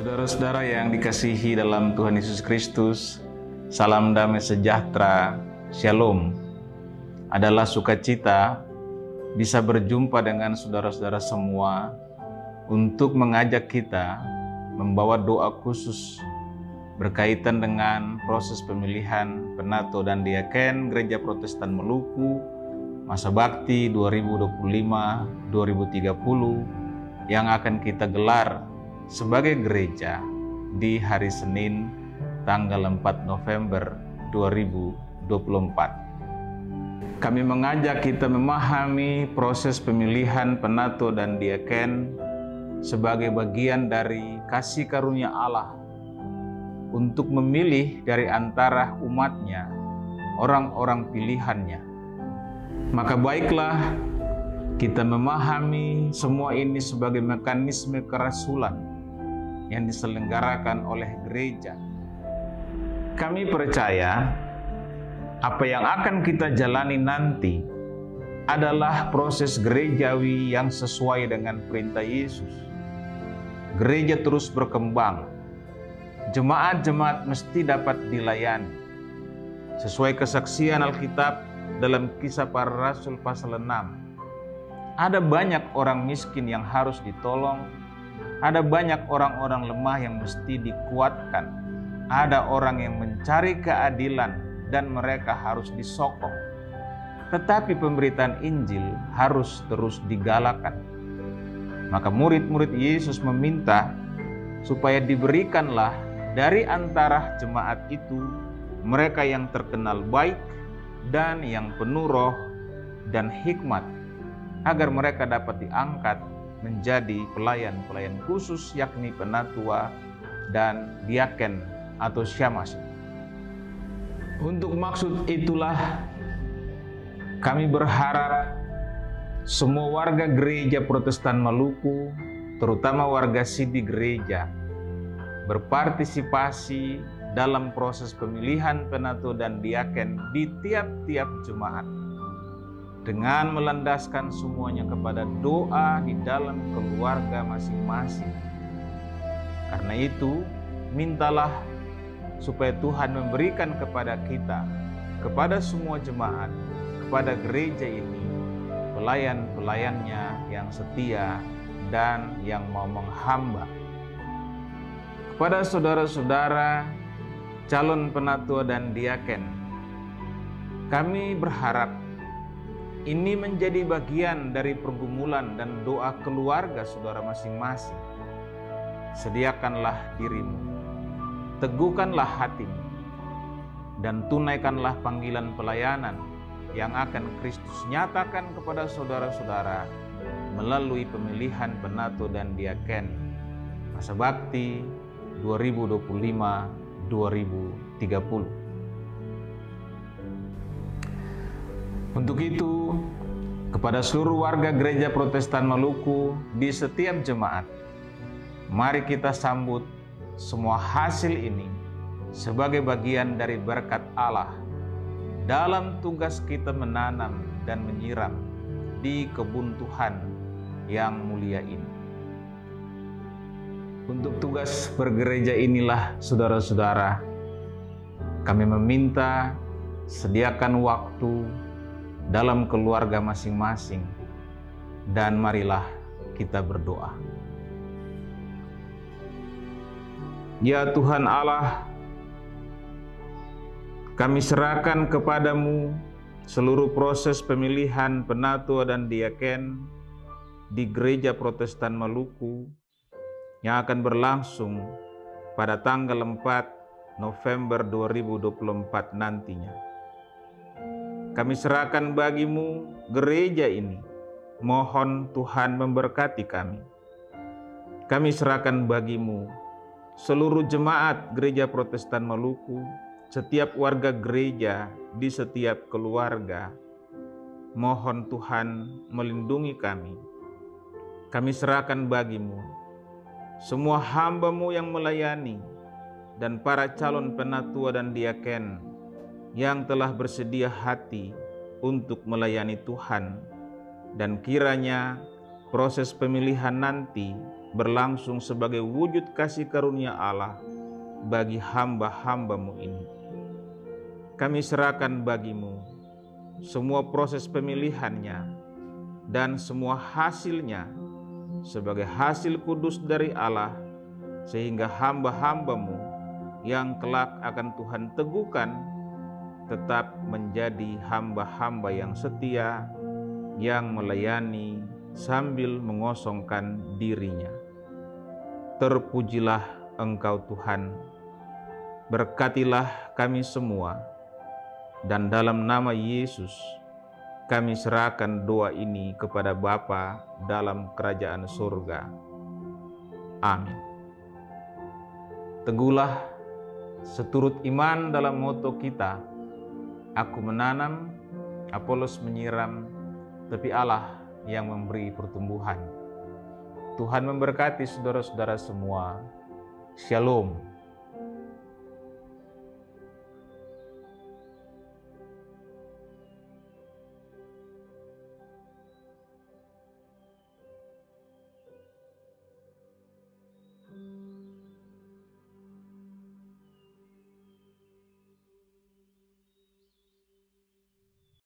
Saudara-saudara yang dikasihi dalam Tuhan Yesus Kristus, salam damai sejahtera, Shalom. Adalah sukacita bisa berjumpa dengan saudara-saudara semua untuk mengajak kita membawa doa khusus berkaitan dengan proses pemilihan penato dan diaken Gereja Protestan Maluku masa bakti 2025-2030 yang akan kita gelar sebagai gereja di hari Senin tanggal 4 November 2024. Kami mengajak kita memahami proses pemilihan penato dan diaken sebagai bagian dari kasih karunia Allah untuk memilih dari antara umatnya orang-orang pilihannya. Maka baiklah kita memahami semua ini sebagai mekanisme kerasulan yang diselenggarakan oleh gereja. Kami percaya apa yang akan kita jalani nanti adalah proses gerejawi yang sesuai dengan perintah Yesus. Gereja terus berkembang. Jemaat-jemaat mesti dapat dilayani. Sesuai kesaksian Alkitab dalam Kisah Para Rasul pasal 6. Ada banyak orang miskin yang harus ditolong. Ada banyak orang-orang lemah yang mesti dikuatkan. Ada orang yang mencari keadilan dan mereka harus disokong. Tetapi pemberitaan Injil harus terus digalakan. Maka murid-murid Yesus meminta supaya diberikanlah dari antara jemaat itu mereka yang terkenal baik dan yang penuh roh dan hikmat, agar mereka dapat diangkat menjadi pelayan-pelayan khusus, yakni penatua dan diaken atau syemasi. Untuk maksud itulah kami berharap semua warga gereja Protestan Maluku, terutama warga sidi gereja, berpartisipasi dalam proses pemilihan penato dan diaken di tiap-tiap jemaat, dengan melandaskan semuanya kepada doa di dalam keluarga masing-masing. Karena itu, mintalah supaya Tuhan memberikan kepada kita, kepada semua jemaat, kepada gereja ini, pelayan-pelayannya yang setia dan yang mau menghamba. Kepada saudara-saudara calon penatua dan diaken, kami berharap ini menjadi bagian dari pergumulan dan doa keluarga saudara masing-masing. Sediakanlah dirimu, teguhkanlah hatimu, dan tunaikanlah panggilan pelayanan yang akan Kristus nyatakan kepada saudara-saudara melalui pemilihan penato dan diaken masa bakti 2025-2030. Untuk itu, kepada seluruh warga gereja Protestan Maluku di setiap jemaat, mari kita sambut semua hasil ini sebagai bagian dari berkat Allah dalam tugas kita menanam dan menyiram di kebun Tuhan yang mulia ini. Untuk tugas bergereja inilah, saudara-saudara, kami meminta sediakan waktu dalam keluarga masing-masing, dan marilah kita berdoa. Ya Tuhan Allah, kami serahkan kepadamu seluruh proses pemilihan penatua dan diaken di Gereja Protestan Maluku yang akan berlangsung pada tanggal 4 November 2024 nantinya. Kami serahkan bagimu gereja ini. Mohon Tuhan memberkati kami. Kami serahkan bagimu seluruh jemaat gereja Protestan Maluku, setiap warga gereja di setiap keluarga. Mohon Tuhan melindungi kami. Kami serahkan bagimu semua hamba-Mu yang melayani dan para calon penatua dan diaken yang telah bersedia hati untuk melayani Tuhan, dan kiranya proses pemilihan nanti berlangsung sebagai wujud kasih karunia Allah bagi hamba-hamba-Mu ini. Kami serahkan bagi-Mu semua proses pemilihannya dan semua hasilnya sebagai hasil kudus dari Allah, sehingga hamba-hamba-Mu yang kelak akan Tuhan teguhkan tetap menjadi hamba-hamba yang setia, yang melayani sambil mengosongkan dirinya. Terpujilah Engkau Tuhan, berkatilah kami semua, dan dalam nama Yesus kami serahkan doa ini kepada Bapa dalam kerajaan surga. Amin. Teguhlah seturut iman dalam moto kita, aku menanam, Apolos menyiram, tapi Allah yang memberi pertumbuhan. Tuhan memberkati saudara-saudara semua. Shalom.